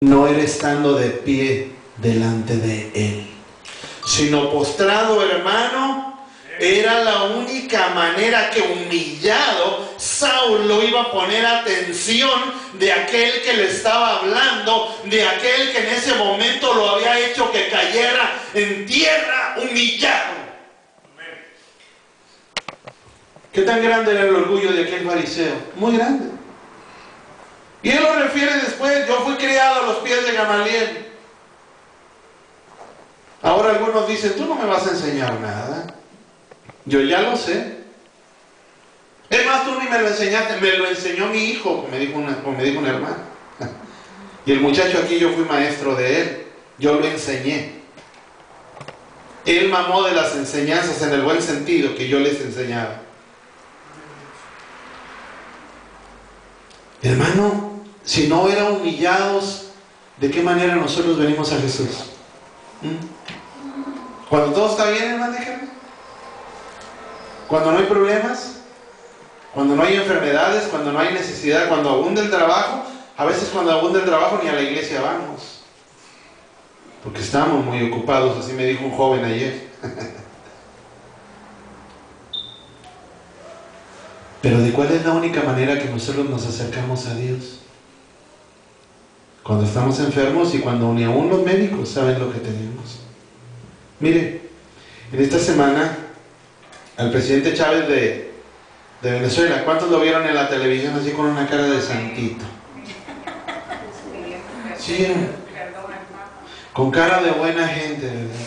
no era estando de pie delante de Él, sino postrado, hermano. Era la única manera que humillado Saulo iba a poner atención de aquel que le estaba hablando, de aquel que en ese momento lo había hecho que cayera en tierra humillado. ¿Qué tan grande era el orgullo de aquel fariseo? Muy grande. Y él lo refiere después: yo fui criado a los pies de Gamaliel. Ahora algunos dicen: tú no me vas a enseñar nada. Yo ya lo sé. Es más, tú ni me lo enseñaste, me lo enseñó mi hijo, como me dijo una hermana. Y el muchacho aquí, yo fui maestro de él, yo lo enseñé. Él mamó de las enseñanzas en el buen sentido que yo les enseñaba. Hermano, si no eran humillados, ¿de qué manera nosotros venimos a Jesús? Cuando todo está bien, hermano, déjame. Cuando no hay problemas, cuando no hay enfermedades, cuando no hay necesidad, cuando abunda el trabajo. A veces cuando abunda el trabajo ni a la iglesia vamos, porque estamos muy ocupados, así me dijo un joven ayer. Pero ¿de cuál es la única manera que nosotros nos acercamos a Dios? Cuando estamos enfermos y cuando ni aún los médicos saben lo que tenemos. Mire, en esta semana al presidente Chávez de Venezuela, ¿cuántos lo vieron en la televisión así con una cara de santito? Sí, con cara de buena gente, ¿verdad?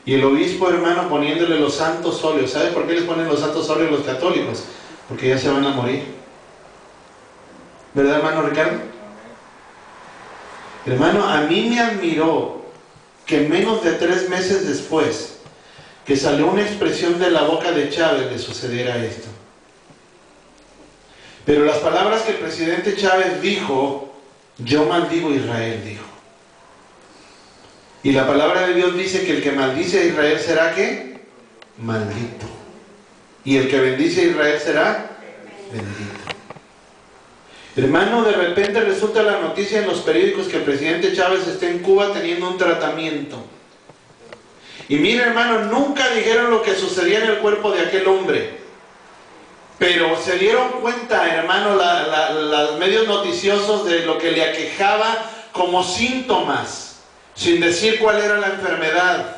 Y el obispo, hermano, poniéndole los santos óleos. ¿Sabe por qué les ponen los santos óleos los católicos? Porque ya se van a morir. ¿Verdad, hermano Ricardo? Hermano, a mí me admiró que menos de 3 meses después que salió una expresión de la boca de Chávez le sucediera esto. Pero las palabras que el presidente Chávez dijo: yo maldigo a Israel, dijo. Y la palabra de Dios dice que el que maldice a Israel será ¿qué? Maldito. Y el que bendice a Israel será bendito. Hermano, de repente resulta la noticia en los periódicos que el presidente Chávez está en Cuba teniendo un tratamiento. Y mire, hermano, nunca dijeron lo que sucedía en el cuerpo de aquel hombre, pero se dieron cuenta, hermano, los medios noticiosos de lo que le aquejaba como síntomas, sin decir cuál era la enfermedad.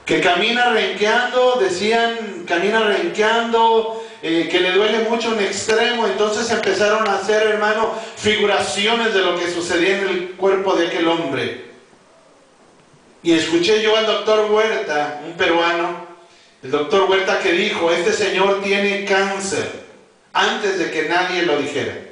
Que camina renqueando, decían, camina renqueando, que le duele mucho en extremo. Entonces empezaron a hacer, hermano, figuraciones de lo que sucedía en el cuerpo de aquel hombre. Y escuché yo al doctor Huerta, un peruano, el doctor Huerta, que dijo: este señor tiene cáncer, antes de que nadie lo dijera.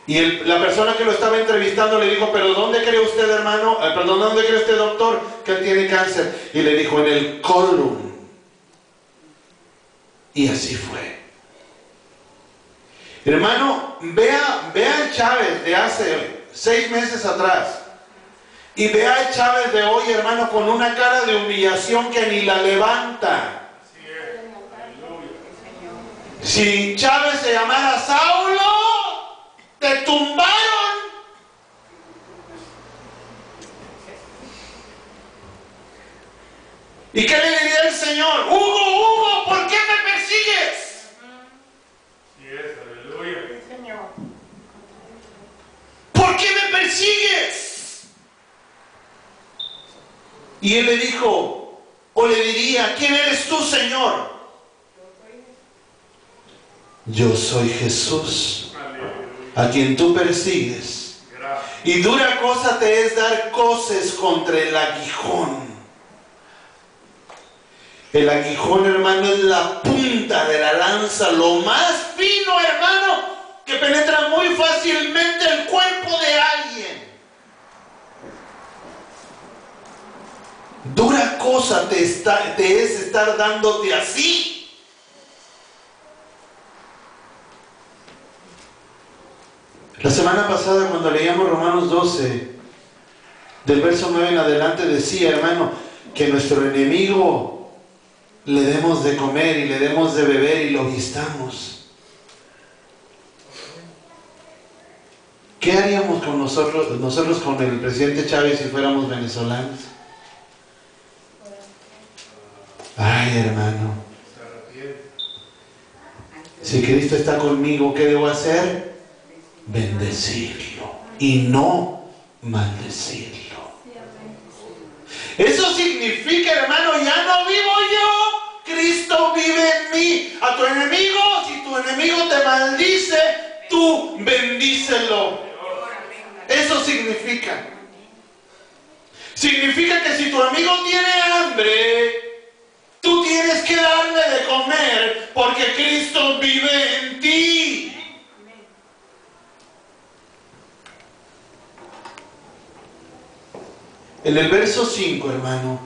Y la persona que lo estaba entrevistando le dijo: pero ¿dónde cree usted, hermano? Perdón, ¿dónde cree usted, doctor, que él tiene cáncer? Y le dijo: en el colon. Y así fue. Hermano, vea el Chávez de hace 6 meses atrás y vea el Chávez de hoy, hermano, con una cara de humillación que ni la levanta. Si Chávez se llamara Saulo, te tumbaron. ¿Y qué le diría el Señor? Hugo, ¿por qué me persigues? Sí es, aleluya. Sí, Señor. ¿Por qué me persigues? Y él le dijo, o le diría: ¿quién eres tú, Señor? Yo soy Jesús, a quien tú persigues. Y dura cosa te es dar coces contra el aguijón. El aguijón, hermano, es la punta de la lanza, lo más fino, hermano, que penetra muy fácilmente el cuerpo de alguien. Dura cosa te es estar dándote así. La semana pasada, cuando leíamos Romanos 12, del verso 9 en adelante, decía, hermano, que nuestro enemigo le demos de comer y le demos de beber y lo vistamos. ¿Qué haríamos con nosotros con el presidente Chávez si fuéramos venezolanos? Ay, hermano. Si Cristo está conmigo, ¿qué debo hacer? Bendecirlo y no maldecirlo. Eso significa, hermano, ya no vivo yo, Cristo vive en mí. A tu enemigo, si tu enemigo te maldice, tú bendícelo. Eso significa. Significa que si tu amigo tiene hambre, tú tienes que darle de comer porque Cristo vive en ti. En el verso 5, hermano,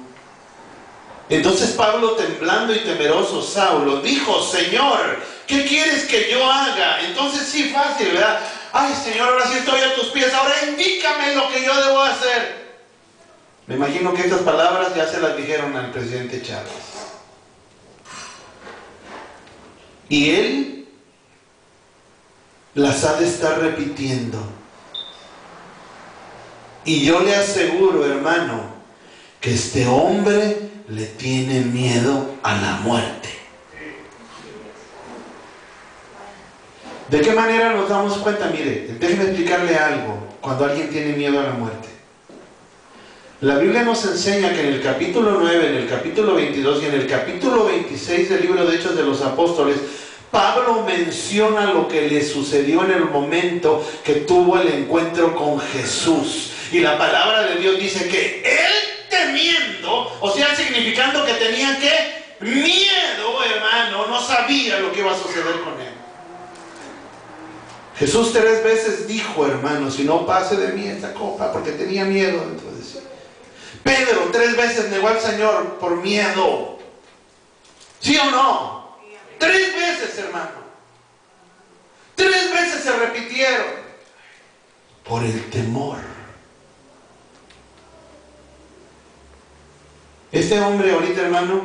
entonces Pablo, temblando y temeroso, Saulo, dijo: Señor, ¿qué quieres que yo haga? Entonces sí, fácil, ¿verdad? Ay, Señor, ahora sí estoy a tus pies, ahora indícame lo que yo debo hacer. Me imagino que estas palabras ya se las dijeron al presidente Chávez. Y él las ha de estar repitiendo. Y yo le aseguro, hermano, que este hombre le tiene miedo a la muerte. ¿De qué manera nos damos cuenta? Mire, déjeme explicarle algo cuando alguien tiene miedo a la muerte. La Biblia nos enseña que en el capítulo 9, en el capítulo 22 y en el capítulo 26 del libro de Hechos de los Apóstoles, Pablo menciona lo que le sucedió en el momento que tuvo el encuentro con Jesús. Y la palabra de Dios dice que él temiendo, o sea, significando que tenía que miedo, hermano, no sabía lo que iba a suceder con él. Jesús 3 veces dijo, hermano, si no pase de mí esta copa, porque tenía miedo dentro de sí. Pedro 3 veces negó al Señor por miedo. ¿Sí o no? 3 veces, hermano. 3 veces se repitieron por el temor. Este hombre ahorita, hermano,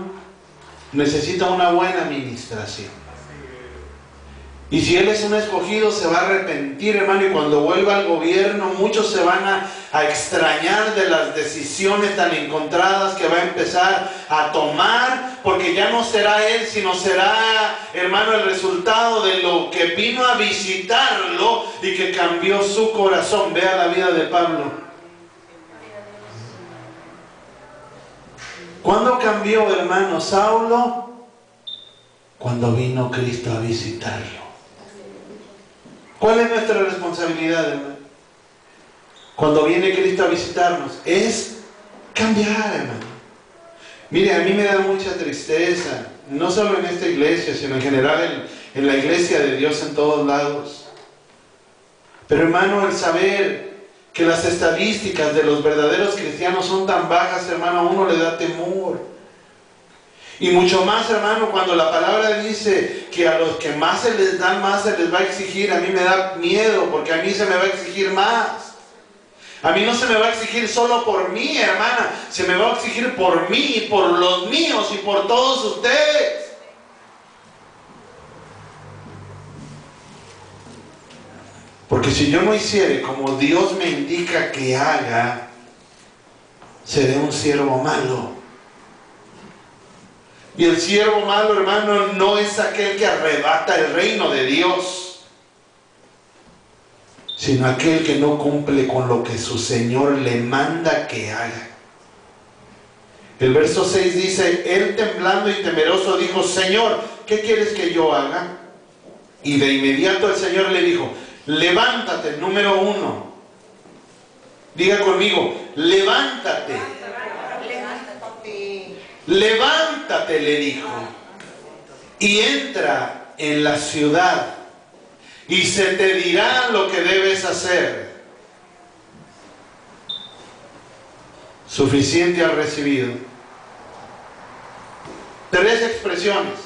necesita una buena administración. Y si él es un escogido, se va a arrepentir, hermano, y cuando vuelva al gobierno, muchos se van a extrañar de las decisiones tan encontradas que va a empezar a tomar, porque ya no será él, sino será, hermano, el resultado de lo que vino a visitarlo y que cambió su corazón. Vea la vida de Pablo. ¿Cuándo cambió, hermano, Saulo? Cuando vino Cristo a visitarlo. ¿Cuál es nuestra responsabilidad, hermano? Cuando viene Cristo a visitarnos, es cambiar, hermano. Mire, a mí me da mucha tristeza, no solo en esta iglesia, sino en general en la iglesia de Dios en todos lados. Pero, hermano, el saber que las estadísticas de los verdaderos cristianos son tan bajas, hermano, a uno le da temor. Y mucho más, hermano, cuando la palabra dice que a los que más se les dan, más se les va a exigir. A mí me da miedo, porque a mí se me va a exigir más. A mí no se me va a exigir solo por mí, hermana. Se me va a exigir por mí, por los míos y por todos ustedes. Porque si yo no hiciere como Dios me indica que haga, seré un siervo malo. Y el siervo malo, hermano, no es aquel que arrebata el reino de Dios, sino aquel que no cumple con lo que su Señor le manda que haga. El verso 6 dice, él temblando y temeroso dijo, Señor, ¿qué quieres que yo haga? Y de inmediato el Señor le dijo, levántate, número 1. Diga conmigo, levántate. Levántate, le dijo, y entra en la ciudad, y se te dirá lo que debes hacer. Suficiente has recibido. 3 expresiones.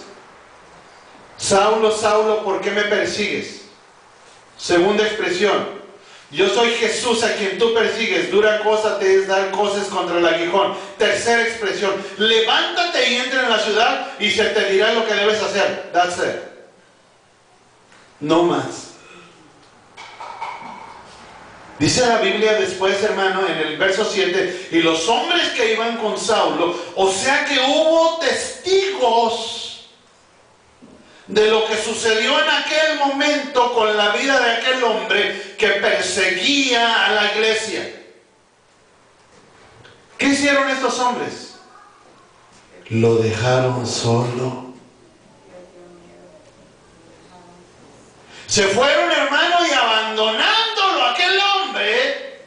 Saulo, Saulo, ¿por qué me persigues? Segunda expresión. Yo soy Jesús a quien tú persigues. Dura cosa te es dar cosas contra el aguijón. Tercera expresión. Levántate y entra en la ciudad y se te dirá lo que debes hacer. That's it. No más. Dice la Biblia después, hermano, en el verso 7, y los hombres que iban con Saulo, o sea que hubo testigos de lo que sucedió en aquel momento con la vida de aquel hombre que perseguía a la iglesia. ¿Qué hicieron estos hombres? Lo dejaron solo. Se fueron, hermano, y abandonándolo aquel hombre,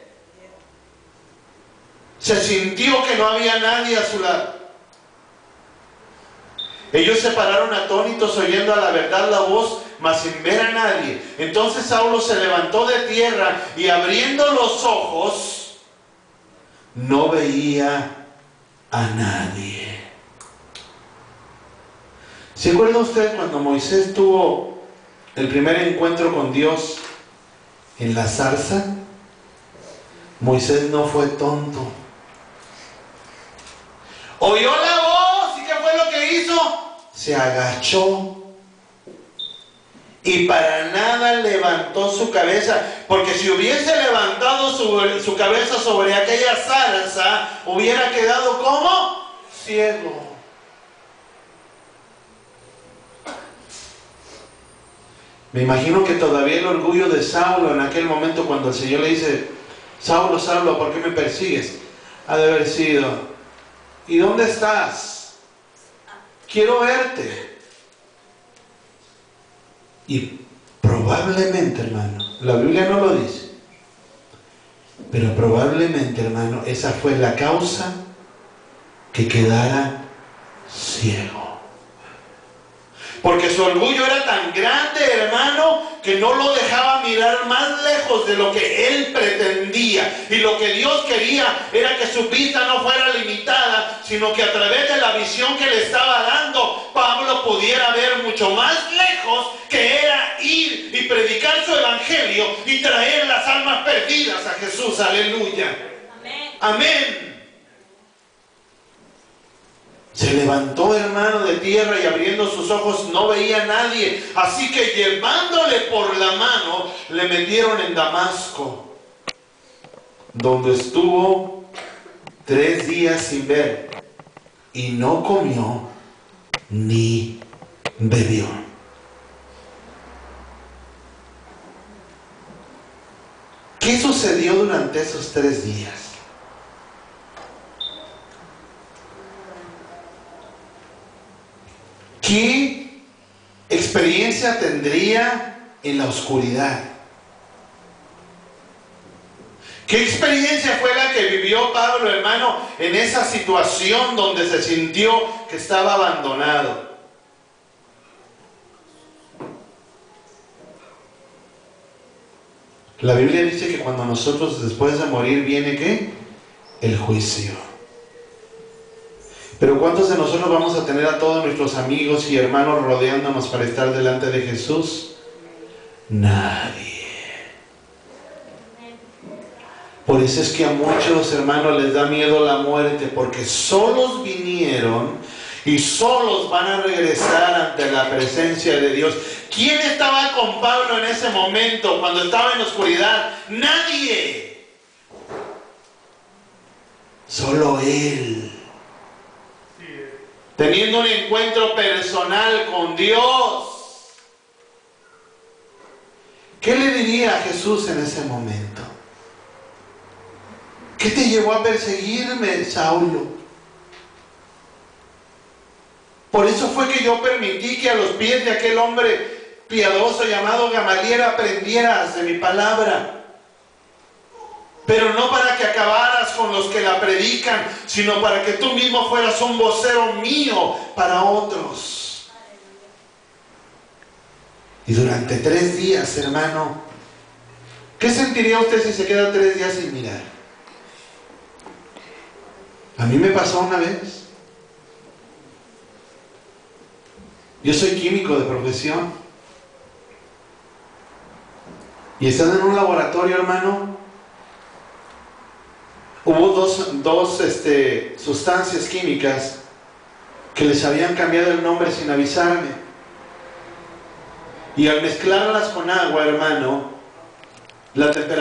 se sintió que no había nadie a su lado. Ellos se pararon atónitos oyendo a la verdad la voz, mas sin ver a nadie. Entonces Saulo se levantó de tierra y abriendo los ojos, no veía a nadie. ¿Se acuerda usted cuando Moisés tuvo el primer encuentro con Dios en la zarza? Moisés no fue tonto. Oyó la voz, ¿y qué fue lo que hizo? Se agachó y para nada levantó su cabeza, porque si hubiese levantado su cabeza sobre aquella zarza, hubiera quedado como ciego. Me imagino que todavía el orgullo de Saulo en aquel momento, cuando el Señor le dice: Saulo, Saulo, ¿por qué me persigues?, ha de haber sido: ¿y dónde estás? Quiero verte. Y probablemente, hermano, la Biblia no lo dice, pero probablemente, hermano, esa fue la causa que quedara ciego. Porque su orgullo era tan grande, hermano, que no lo dejaba mirar más lejos de lo que él pretendía. Y lo que Dios quería era que su vista no fuera limitada, sino que a través de la visión que le estaba dando, Pablo pudiera ver mucho más lejos, que era ir y predicar su evangelio y traer las almas perdidas a Jesús. Aleluya. Amén. Amén. Se levantó, hermano, de tierra y abriendo sus ojos no veía a nadie. Así que llevándole por la mano, le metieron en Damasco, donde estuvo 3 días sin ver, y no comió ni bebió. ¿Qué sucedió durante esos 3 días? ¿Qué experiencia tendría en la oscuridad? ¿Qué experiencia fue la que vivió Pablo, hermano, en esa situación donde se sintió que estaba abandonado? La Biblia dice que cuando nosotros después de morir viene ¿qué? El juicio. Pero ¿cuántos de nosotros vamos a tener a todos nuestros amigos y hermanos rodeándonos para estar delante de Jesús? Nadie. Por eso es que a muchos hermanos les da miedo la muerte, porque solos vinieron y solos van a regresar ante la presencia de Dios. ¿Quién estaba con Pablo en ese momento cuando estaba en la oscuridad? Nadie. Solo él. Teniendo un encuentro personal con Dios. ¿Qué le diría a Jesús en ese momento? ¿Qué te llevó a perseguirme, Saulo? Por eso fue que yo permití que a los pies de aquel hombre piadoso llamado Gamaliel aprendieras de mi palabra. Pero no para que acabaras con los que la predican, sino para que tú mismo fueras un vocero mío para otros. Y durante 3 días, hermano, ¿qué sentiría usted si se queda 3 días sin mirar? A mí me pasó una vez. Yo soy químico de profesión. Y estando en un laboratorio, hermano, hubo dos sustancias químicas que les habían cambiado el nombre sin avisarme. Y al mezclarlas con agua, hermano, la temperatura